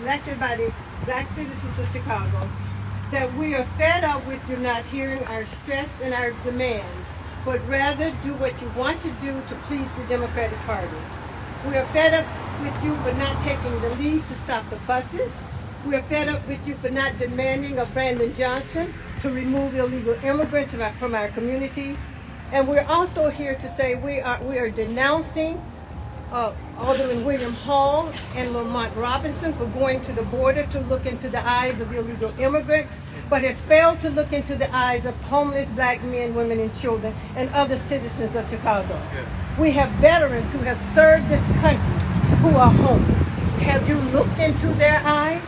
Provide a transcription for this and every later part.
elected by the black citizens of Chicago, that we are fed up with you not hearing our stress and our demands, but rather do what you want to do to please the Democratic Party. We are fed up with you for not taking the lead to stop the buses. We are fed up with you for not demanding of Brandon Johnson to remove illegal immigrants from our communities. And we're also here to say we are denouncing Alderman William Hall and Lamont Robinson for going to the border to look into the eyes of illegal immigrants, but has failed to look into the eyes of homeless black men, women, and children, and other citizens of Chicago. Yes. We have veterans who have served this country who are homeless. Have you looked into their eyes?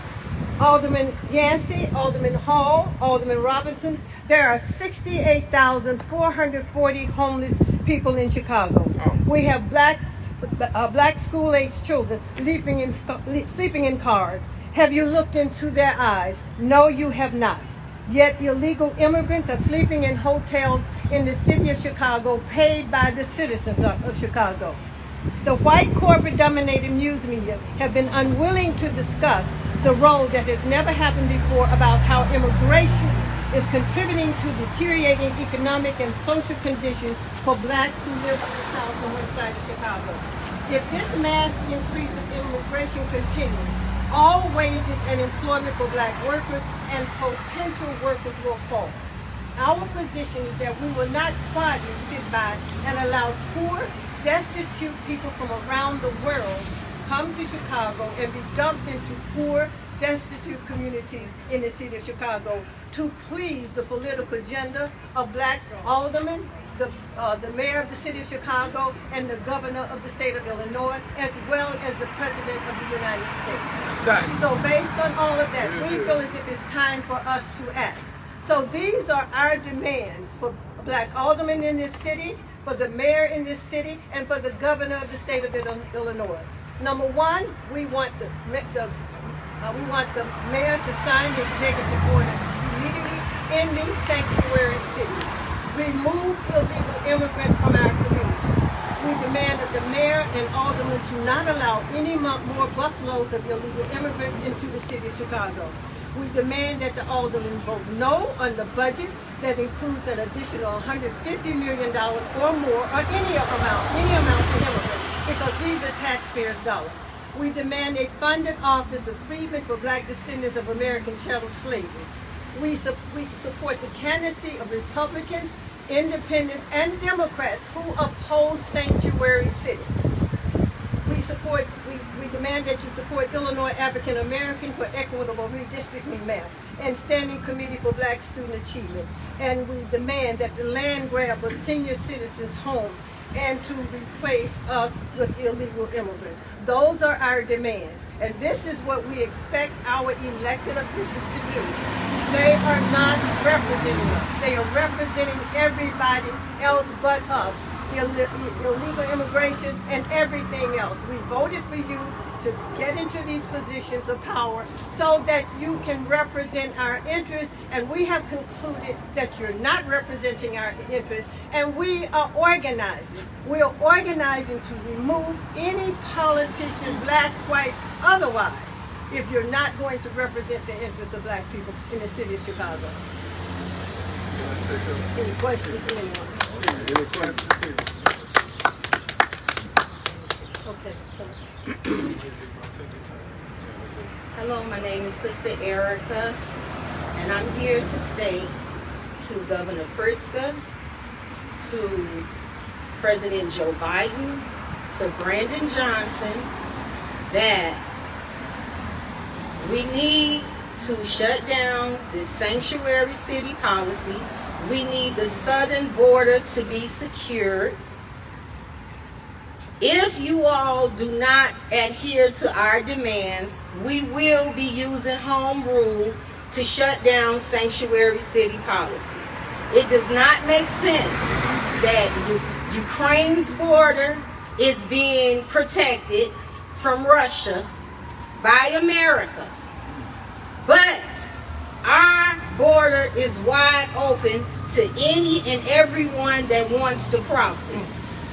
Alderman Yancey, Alderman Hall, Alderman Robinson, there are 68,440 homeless people in Chicago. We have black school-aged children sleeping in cars. Have you looked into their eyes? No, you have not. Yet illegal immigrants are sleeping in hotels in the city of Chicago paid by the citizens of Chicago. The white corporate-dominated news media have been unwilling to discuss the role that has never happened before about how immigration is contributing to deteriorating economic and social conditions for blacks who live on the south and west side of Chicago. If this mass increase of immigration continues, all wages and employment for black workers and potential workers will fall. Our position is that we will not quietly sit by and allow poor, destitute people from around the world come to Chicago and be dumped into poor, destitute communities in the city of Chicago to please the political agenda of black aldermen, the mayor of the city of Chicago, and the governor of the state of Illinois, as well as the president of the United States. Exactly. So based on all of that, we feel as if it's time for us to act. So these are our demands for black aldermen in this city, for the mayor in this city, and for the governor of the state of Illinois. Number one, we want the mayor to sign the executive order immediately ending sanctuary cities. Remove illegal immigrants from our community. We demand that the mayor and aldermen to not allow any more busloads of illegal immigrants into the city of Chicago. We demand that the aldermen vote no on the budget that includes an additional $150 million or more, or any amount for immigrants, because these are taxpayers' dollars. We demand a funded office of freedmen for black descendants of American chattel slavery. We support the candidacy of Republicans, Independents, and Democrats who oppose sanctuary cities. We demand that you support Illinois African American for equitable redistricting map and Standing Committee for Black Student Achievement. And we demand that the land grab of senior citizens' homes and to replace us with illegal immigrants. Those are our demands. And this is what we expect our elected officials to do. They are not representing us. They are representing everybody else but us. Illegal immigration and everything else. We voted for you to get into these positions of power so that you can represent our interests, and we have concluded that you're not representing our interests, and we are organizing. We are organizing to remove any politician, black, white, otherwise, if you're not going to represent the interests of black people in the city of Chicago. Any questions from anyone? Any questions? Okay. Hello, my name is Sister Erica, and I'm here to state to Governor Pritzker, to President Joe Biden, to Brandon Johnson, that we need to shut down this sanctuary city policy. We need the southern border to be secured. If you all do not adhere to our demands, we will be using home rule to shut down sanctuary city policies. It does not make sense that Ukraine's border is being protected from Russia by America, but our border is wide open to any and everyone that wants to cross it.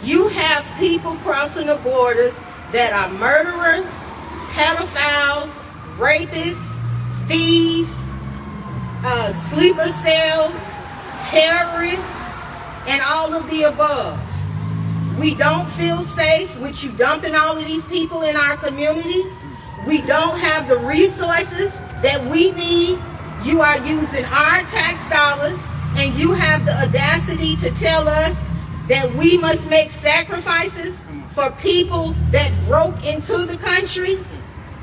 You have people crossing the borders that are murderers, pedophiles, rapists, thieves, sleeper cells, terrorists, and all of the above. We don't feel safe with you dumping all of these people in our communities. We don't have the resources that we need. You are using our tax dollars, and you have the audacity to tell us that we must make sacrifices for people that broke into the country?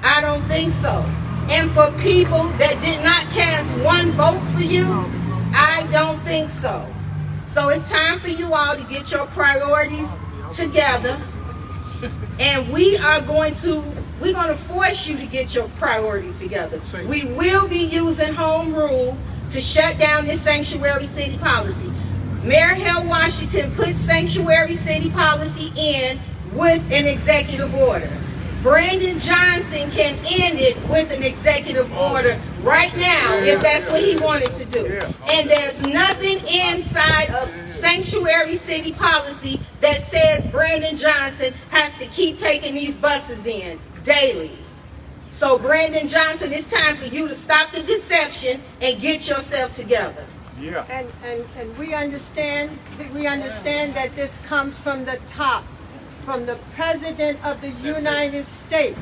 I don't think so. And for people that did not cast one vote for you, I don't think so. So it's time for you all to get your priorities together, and we're going to force you to get your priorities together. We will be using home rule to shut down this sanctuary city policy. Mayor Hill Washington put sanctuary city policy in with an executive order. Brandon Johnson can end it with an executive order right now if that's what he wanted to do. And there's nothing inside of sanctuary city policy that says Brandon Johnson has to keep taking these buses in daily. So Brandon Johnson, it's time for you to stop the deception and get yourself together. Yeah. And we understand that this comes from the top, from the President of the United States.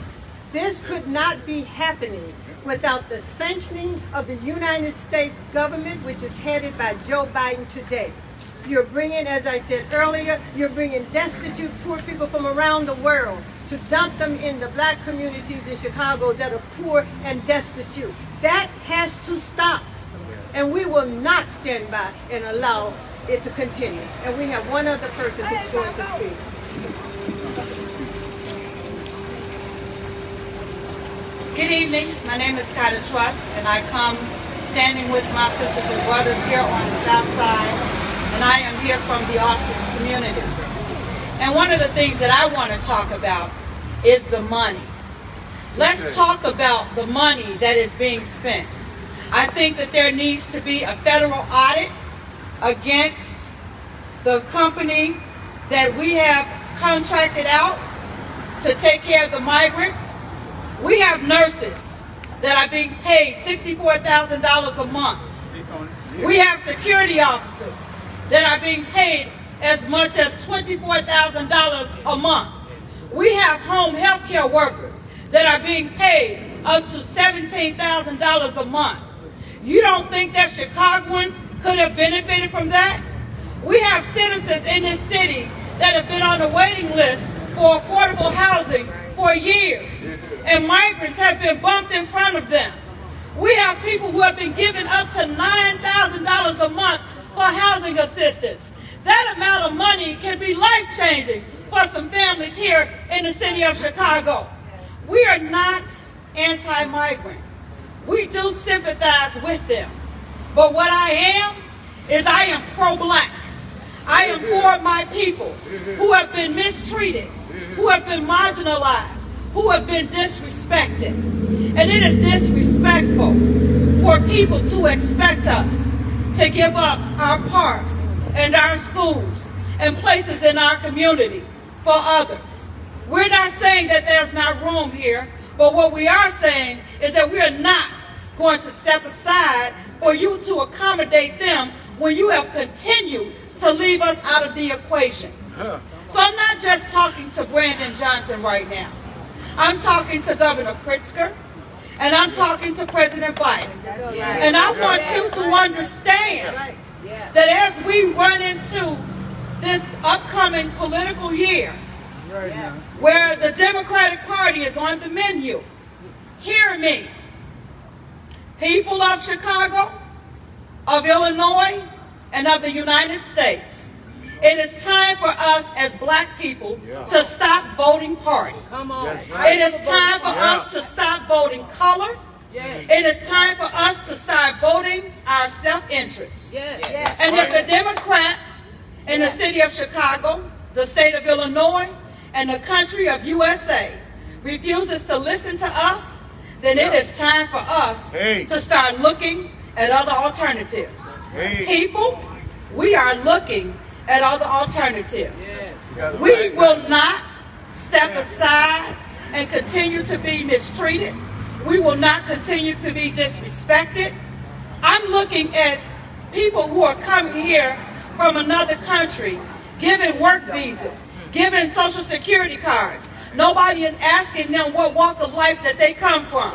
This could not be happening without the sanctioning of the United States government, which is headed by Joe Biden today. You're bringing, as I said earlier, you're bringing destitute poor people from around the world to dump them in the black communities in Chicago that are poor and destitute. That has to stop. And we will not stand by and allow it to continue. And we have one other person who's going to speak. Good evening. My name is Carter Truss, and I come standing with my sisters and brothers here on the South Side, and I am here from the Austin community. And one of the things that I want to talk about is the money. Let's talk about the money that is being spent. I think that there needs to be a federal audit against the company that we have contracted out to take care of the migrants. We have nurses that are being paid $64,000 a month. We have security officers that are being paid as much as $24,000 a month. We have home health care workers that are being paid up to $17,000 a month. You don't think that Chicagoans could have benefited from that? We have citizens in this city that have been on the waiting list for affordable housing for years, and migrants have been bumped in front of them. We have people who have been given up to $9,000 a month for housing assistance. That amount of money can be life-changing for some families here in the city of Chicago. We are not anti-migrant. We do sympathize with them. But what I am is I am pro-black. I am for my people who have been mistreated, who have been marginalized, who have been disrespected. And it is disrespectful for people to expect us to give up our parks and our schools and places in our community for others. We're not saying that there's not room here, but what we are saying is that we are not going to step aside for you to accommodate them when you have continued to leave us out of the equation. So I'm not just talking to Brandon Johnson right now. I'm talking to Governor Pritzker, and I'm talking to President Biden. And I want you to understand that as we run into this upcoming political year, where the Democratic Party is on the menu, hear me. People of Chicago, of Illinois, and of the United States, it is time for us as black people to stop voting party. It is time for us to stop voting color. It is time for us to start voting our self-interest. And if the Democrats in the city of Chicago, the state of Illinois, and the country of USA refuses to listen to us, then it is time for us to start looking at other alternatives. People, we are looking at other alternatives. We will not step aside and continue to be mistreated. We will not continue to be disrespected. I'm looking at people who are coming here from another country, given work visas, given social security cards. Nobody is asking them what walk of life that they come from.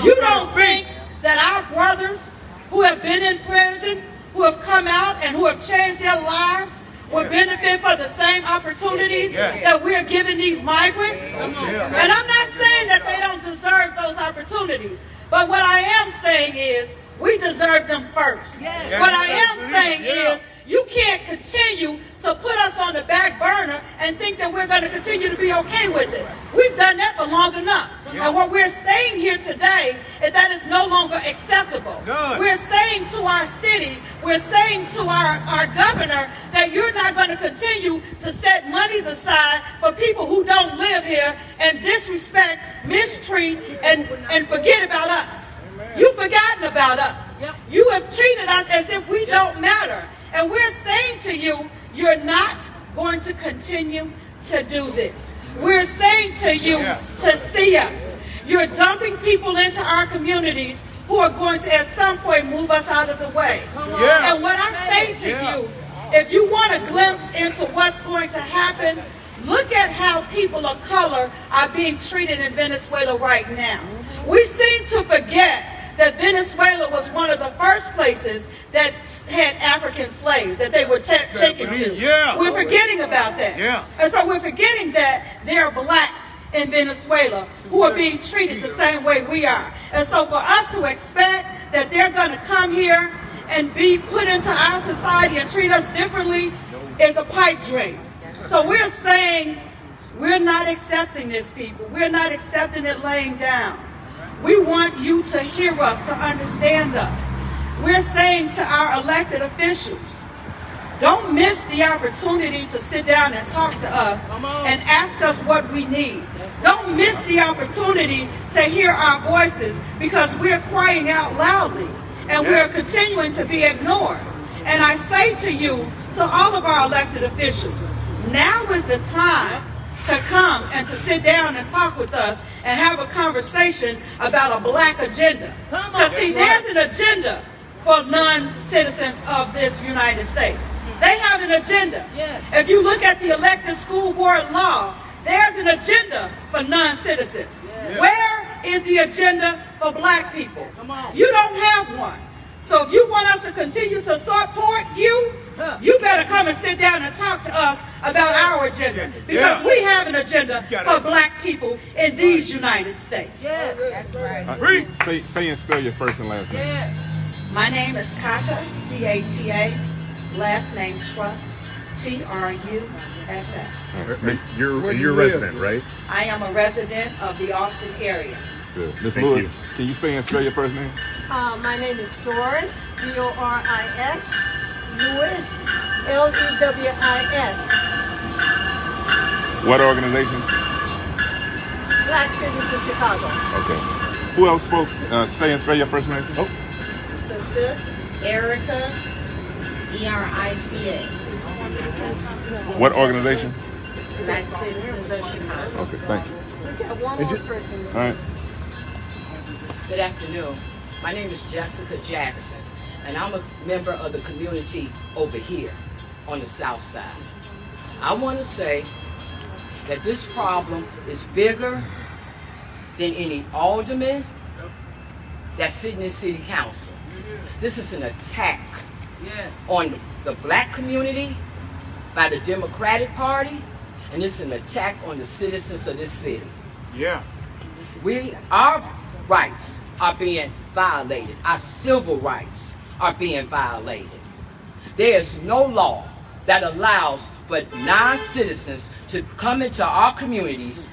You don't think that our brothers who have been in prison, who have come out and who have changed their lives will benefit for the same opportunities that we're giving these migrants? And I'm not saying that they don't deserve those opportunities, but what I am saying is we deserve them first. What I am saying is you can't continue to put us on the back burner and think that we're going to continue to be okay with it. We've done that for long enough. And what we're saying here today is that it's no longer acceptable. We're saying to our city, we're saying to our governor that you're not going to continue to set monies aside for people who don't live here and disrespect, mistreat, and forget about us. You've forgotten about us. You have treated us as if we don't matter. And we're saying to you, you're not going to continue to do this. We're saying to you to see us. You're dumping people into our communities who are going to at some point move us out of the way. And what I say to you, if you want a glimpse into what's going to happen, look at how people of color are being treated in Venezuela right now. We seem to forget that Venezuela was one of the first places that had African slaves that they were taken to. We're forgetting about that. And so we're forgetting that there are blacks in Venezuela who are being treated the same way we are. And so for us to expect that they're going to come here and be put into our society and treat us differently is a pipe dream. So we're saying we're not accepting this, people. We're not accepting it laying down. We want you to hear us, to understand us. We're saying to our elected officials, don't miss the opportunity to sit down and talk to us and ask us what we need. Don't miss the opportunity to hear our voices because we're crying out loudly and we're continuing to be ignored. And I say to you, to all of our elected officials, now is the time to come and to sit down and talk with us and have a conversation about a black agenda. Because see, there's an agenda for non-citizens of this United States. They have an agenda. If you look at the elected school board law, there's an agenda for non-citizens. Where is the agenda for black people? You don't have one. So if you want us to continue to support you, you better come and sit down and talk to us about our agenda. Because we have an agenda for black people in these United States. That's right. Say and spell your first and last name. My name is Kata, C-A-T-A, last name Truss, T-R-U-S-S. You're a resident, right? I am a resident of the Austin area. Good. Ms. Lewis, can you say and spell your first name? My name is Doris, D-O-R-I-S, Lewis, L-E-W-I-S. What organization? Black Citizens of Chicago. Okay. Who else spoke? Say and spell your first name. Oh. Sister Erica, E-R-I-C-A. What organization? Black Citizens of Chicago. Okay, thank you. We got one more person. All right. Good afternoon. My name is Jessica Jackson, and I'm a member of the community over here on the south side. I want to say that this problem is bigger than any alderman that's sitting in city council. This is an attack on the black community by the Democratic Party, and it's an attack on the citizens of this city. Our rights are being violated. Our civil rights are being violated. There is no law that allows for non-citizens to come into our communities,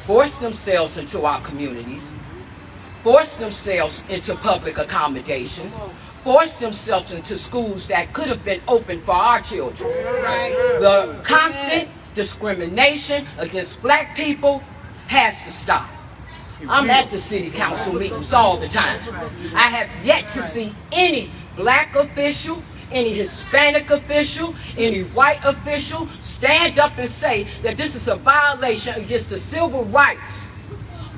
force themselves into our communities, force themselves into public accommodations, force themselves into schools that could have been open for our children. The constant discrimination against black people has to stop. I'm at the city council meetings all the time. I have yet to see any black official, any Hispanic official, any white official stand up and say that this is a violation against the civil rights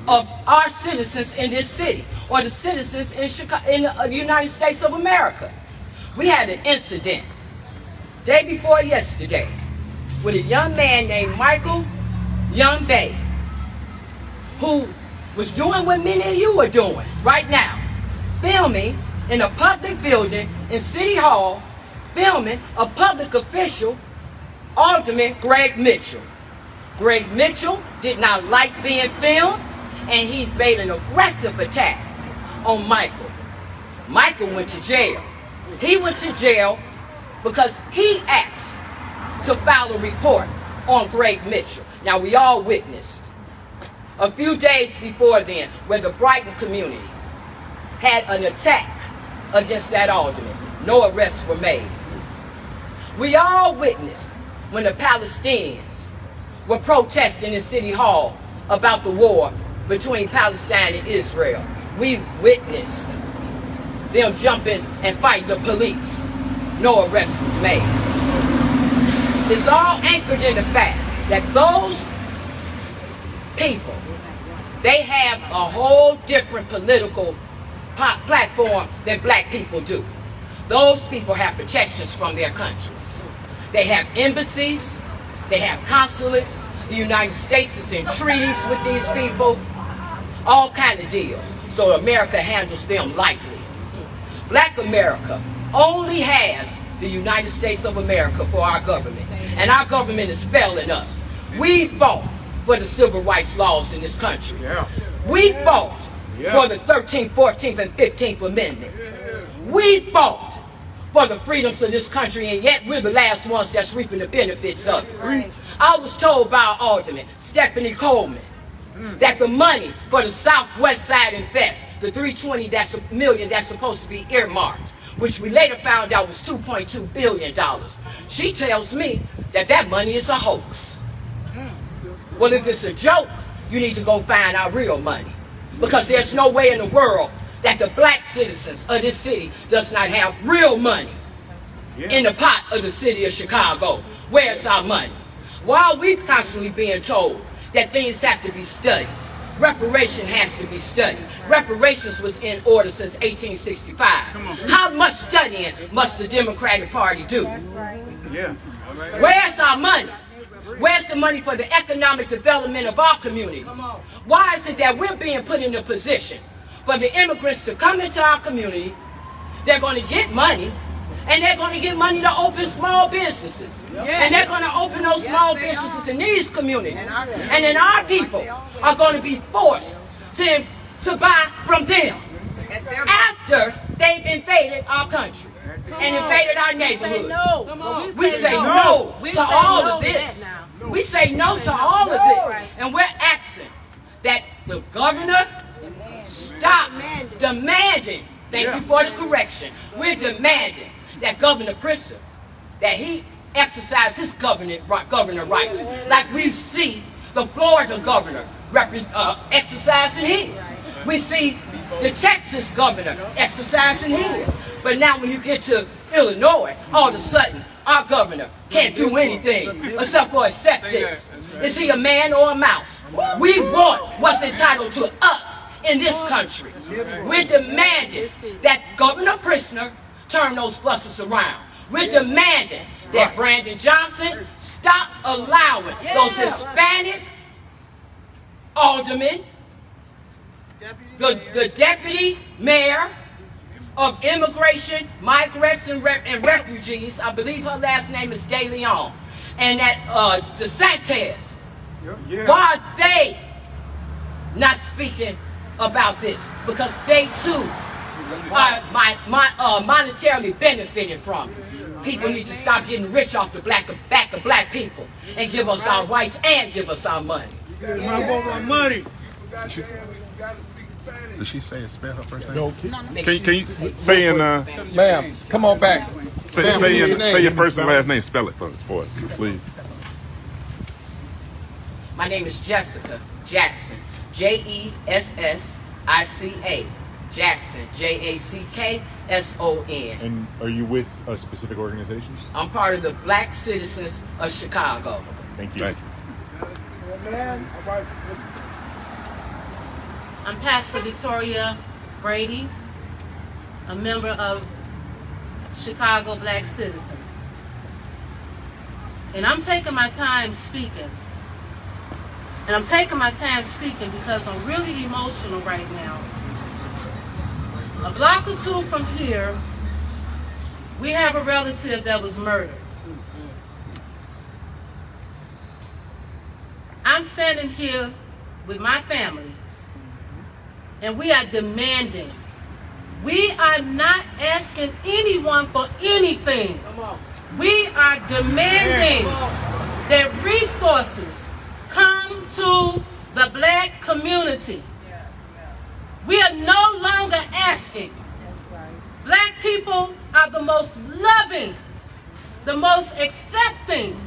of our citizens in this city, or the citizens in the United States of America. We had an incident day before yesterday with a young man named Michael Young Bay, who was doing what many of you are doing right now, filming in a public building in City Hall, filming a public official, Alderman Greg Mitchell. Greg Mitchell did not like being filmed, and he made an aggressive attack on Michael. Michael went to jail. He went to jail because he asked to file a report on Greg Mitchell. Now, we all witnessed a few days before then where the Brighton community had an attack against that alderman. No arrests were made. We all witnessed when the Palestinians were protesting in City Hall about the war between Palestine and Israel. We witnessed them jumping and fighting the police. No arrest was made. It's all anchored in the fact that those people, they have a whole different political platform than black people do. Those people have protections from their countries. They have embassies, they have consulates, the United States is in treaties with these people, all kind of deals. So America handles them lightly. Black America only has the United States of America for our government, and our government is failing us. We fought for the civil rights laws in this country. We fought for the 13th, 14th, and 15th Amendment. We fought for the freedoms of this country, and yet we're the last ones that's reaping the benefits of it. I was told by our alderman, Stephanie Coleman, that the money for the Southwest Side Invest, the $320 million that's supposed to be earmarked, which we later found out was $2.2 billion. She tells me that that money is a hoax. Well, if it's a joke, you need to go find our real money, because there's no way in the world that the black citizens of this city does not have real money in the pot of the city of Chicago. Where's our money? Why are we constantly being told that things have to be studied? Reparation has to be studied. Reparations was in order since 1865. How much studying must the Democratic Party do? Where's our money? Where's the money for the economic development of our communities? Why is it that we're being put in a position for the immigrants to come into our community? They're going to get money, and they're going to get money to open small businesses. And they're going to open those small businesses in these communities. And then our people are going to be forced to buy from them after they've invaded our country and invaded our neighborhoods. We say no to all of this. We say no to all of this. And we're asking that the governor stop demanding, thank you for the correction, we're demanding that Governor Pritzker, that he exercise his governor rights, like we see the Florida governor exercising his. We see the Texas governor exercising his. But now when you get to Illinois, all of a sudden, our governor can't do anything except for accept this. Is he a man or a mouse? We want what's entitled to us in this country. We're demanding that Governor Pritzker turn those buses around. We're demanding that Brandon Johnson stop allowing those Hispanic aldermen, the deputy mayor of immigration, migrants, and refugees, I believe her last name is De Leon, and that DeSantis, why are they not speaking about this? Because they too are monetarily benefiting from it. People need to stop getting rich off the back of black people and give us our rights and give us our money. Money. Did she say spell her first name? No. Can you say in Ma'am, come on back. say your first and last name? Spell it for us, please. My name is Jessica Jackson. Jessica Jackson. Jackson. And are you with a specific organization? I'm part of the Black Citizens of Chicago. Thank you. Thank you. I'm Pastor Victoria Brady, a member of Chicago Black Citizens. And I'm taking my time speaking. And I'm taking my time speaking because I'm really emotional right now. A block or two from here, we have a relative that was murdered. I'm standing here with my family, and we are demanding. We are not asking anyone for anything. We are demanding that resources come to the black community. We are no longer asking. Black people are the most loving, the most accepting,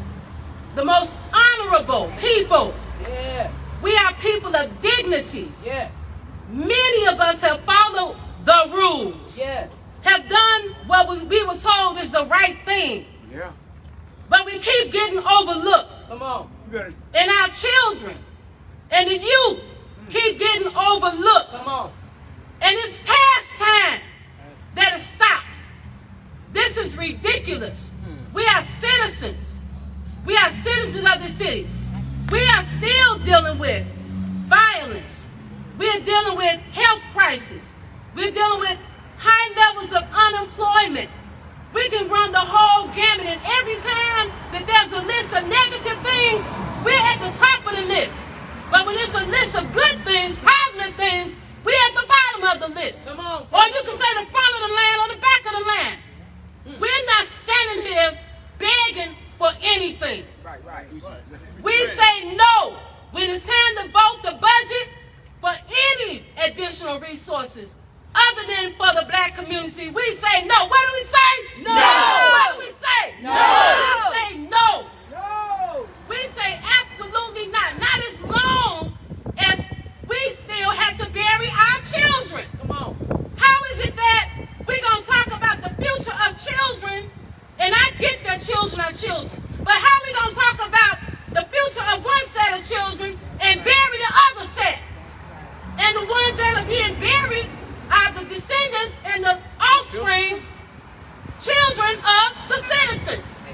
the most honorable people. We are people of dignity. Many of us have followed the rules, have done what we were told is the right thing. But we keep getting overlooked. And our children and the youth keep getting overlooked. And it's past time that it stops. This is ridiculous. We are citizens. We are citizens of the city. We are still dealing with violence. We are dealing with health crisis. We're dealing with high levels of unemployment. We can run the whole gamut, and every time that there's a list of negative things, we're at the top of the list. But when it's a list of good things, positive things, we're at the bottom of the list. Or you can say the front of the line or the back of the line. We're not standing here begging for anything. We say no when it's time to vote the budget for any additional resources other than for the black community. We say no. What do we say? No. What do we say? No. We say no. No. We say absolutely not. Not as long as we still have to bury our children. Come on. How is it that we're going to talk about the future of children, and I get that children are children, but how are we going to talk about the future of one set of children and bury the other set? And the ones that are being buried are the descendants and the offspring, children of the citizens.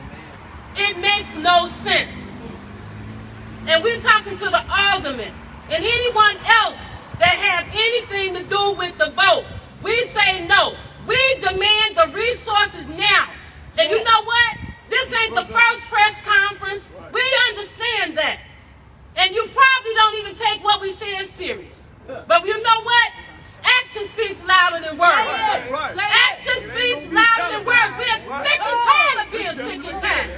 It makes no sense. And we're talking to the aldermen and anyone else that have anything to do with the vote. We say no. We demand the resources now. And you know what? This ain't the first press conference. We understand that. And you probably don't even take what we say as serious. But you know what? Action speaks louder than words. Action speaks louder than words. We are sick and tired of being sick and tired.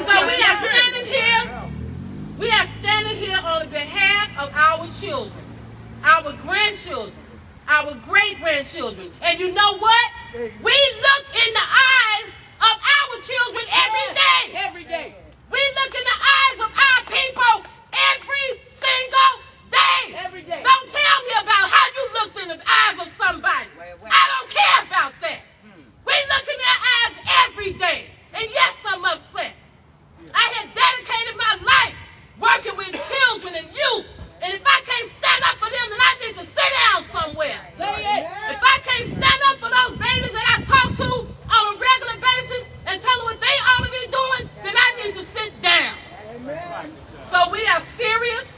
So we are standing here. We are standing here on behalf of our children, our grandchildren, our great-grandchildren. And you know what? We look in the eyes of our children every day. Every day. We look in the eyes of our people every single day. Every day. Don't tell me about how you looked in the eyes of somebody. I don't care about that. We look in their eyes every day. And yes, I'm upset. I have dedicated my life working with children and youth. And if I can't stand up for them, then I need to sit down somewhere. If I can't stand up for those babies that I talk to on a regular basis and tell them what they ought to be doing, then I need to sit down. So we are serious.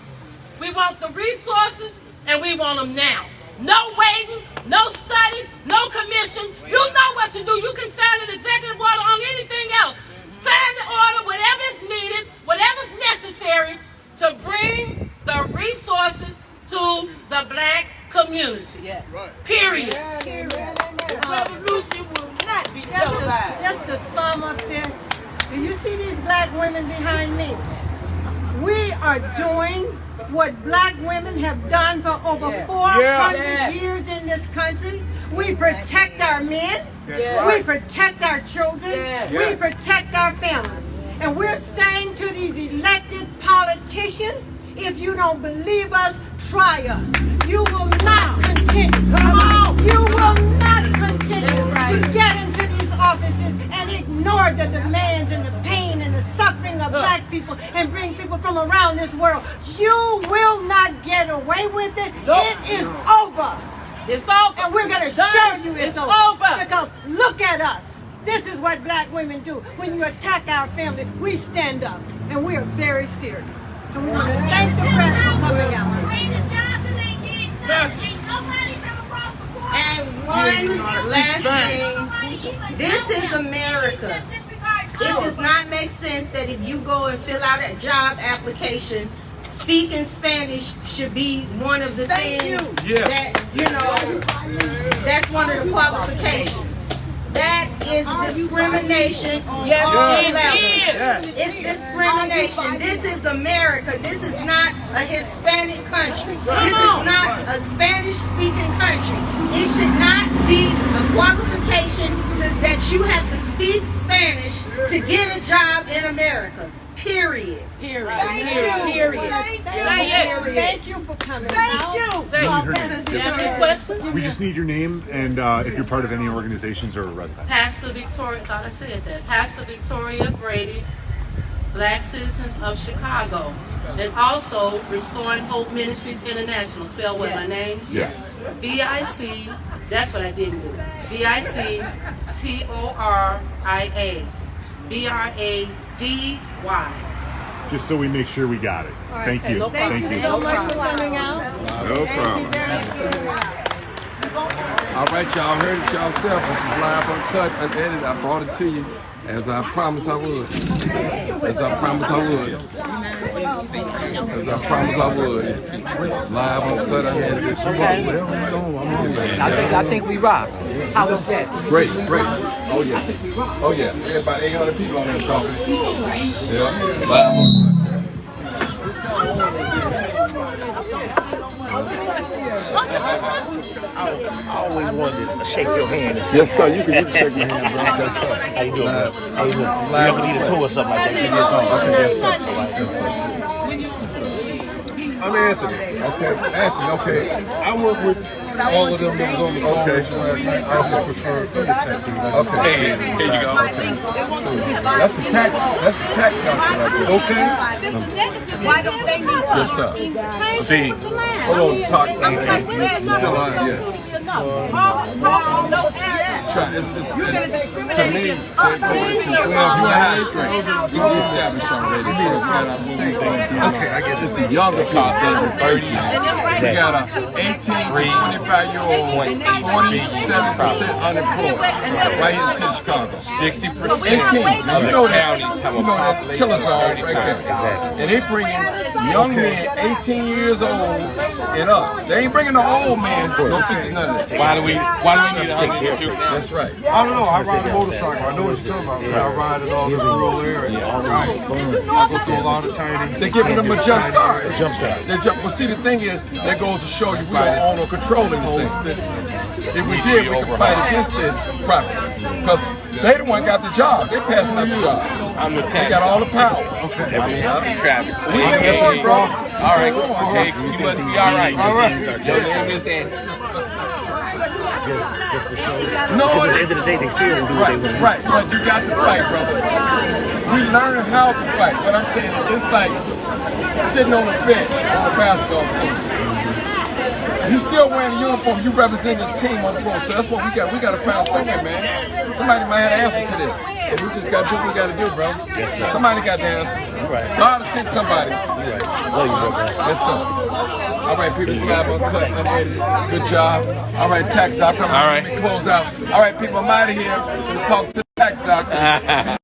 We want the resources, and we want them now. No waiting, no studies, no commission. You know what to do. You can sign an executive order on anything else. Sign the order, whatever is needed, whatever's necessary to bring the resources to the black community. Period. The revolution will not be televised. Just to sum up this, do you see these black women behind me? We are doing what black women have done for over 400 years in this country. We protect our men. We protect our children. We protect our families. And we're saying to these elected politicians, if you don't believe us, try us. You will not continue. You will not continue to get into these offices and ignore the demands and the pain and the suffering of black people and bring people from around this world. You will not get away with it. It is over. It's over. And we're going to show you it's over. Because look at us. This is what black women do. When you attack our family, we stand up. And we are very serious. And we want to thank the press for coming out. And one last thing, this is America. It does not make sense that if you go and fill out a job application, speaking Spanish should be one of the things that, you know, that's one of the qualifications. That is discrimination on all levels. It's discrimination. This is America. This is not a Hispanic country. This is not a Spanish-speaking country. It should not be a qualification that you have to speak Spanish to get a job in America. Period. Period. Thank you. Thank you for coming. Thank you. Say it. Do you have any questions? We just need your name and if you're part of any organizations or a resident. Pastor Victoria, I thought I said that. Pastor Victoria Brady, Black Citizens of Chicago. And also Restoring Hope Ministries International. Spell what my name? Yes. VIC, that's what I didn't do. VICTORIA. BRADY. Just so we make sure we got it. Thank you. Thank you so much for coming out. No problem. All right, y'all heard it yourself. This is live, uncut, unedited. I brought it to you as I promised I would. As I promised I would. As I promised I would. Live, uncut, unedited. I think we rock. How was that? Great. Oh yeah. Oh yeah. We had about 800 people on there talking. Yeah. Live, uncut. I always wanted to shake your hand. And Yes, sir. You can shake my hand, bro. Yes, sir. how you doing, bro? How you doing? You ever need a tour or something like that? Give me a call. Okay, yes, sir. I'm Anthony. Okay. Anthony, okay. I work with all of them that was on the phone with you last night. I just prefer okay. Here you go. That's the tax calculator. Okay. Why don't they need Yes, sir. See, hold on, talk. You're going to discriminate against us. Established already. Okay, I get this. The younger people than the first time. We got a 18 to 25-year-old, 47% unemployed right here in the city of Chicago. 60%. 18. Now, you know that killer zone right there. And they bringing young men 18 years old and up. They ain't bringing no old men, no 50 none of that. Why do we need to take care? That's right. I don't know. I ride a motorcycle. I know what you're talking about. I ride in all the rural areas. Right. I go through a lot of training. They're giving them a jump start. Well, see, the thing is, that goes to show you we don't own or control anything. If we did, we could fight against this properly. Because they the one got the job. They're passing out the jobs. They got all the power. Okay. Travis. We can work, bro. All right. Okay. You must be all right. All right. Your name is Anthony. No, at the end of the day, they still do what they want to do. Right, but you got to fight, brother. We learn how to fight. What I'm saying is it's like sitting on a bench on a basketball team. You still wearing the uniform, you represent the team on the floor. So that's what we got. We got to find something, man. Somebody might have an answer to this. So we just got to do what we got to do, bro. Yes, sir. Somebody got the answer. Right. God will send somebody. You're right. Love you, bro. Yes, sir. All right, people, it's live, uncut, unedited. Good job. All right, tax doctor. All right. Let me close out. All right, people, I'm out of here. We'll talk to the tax doctor.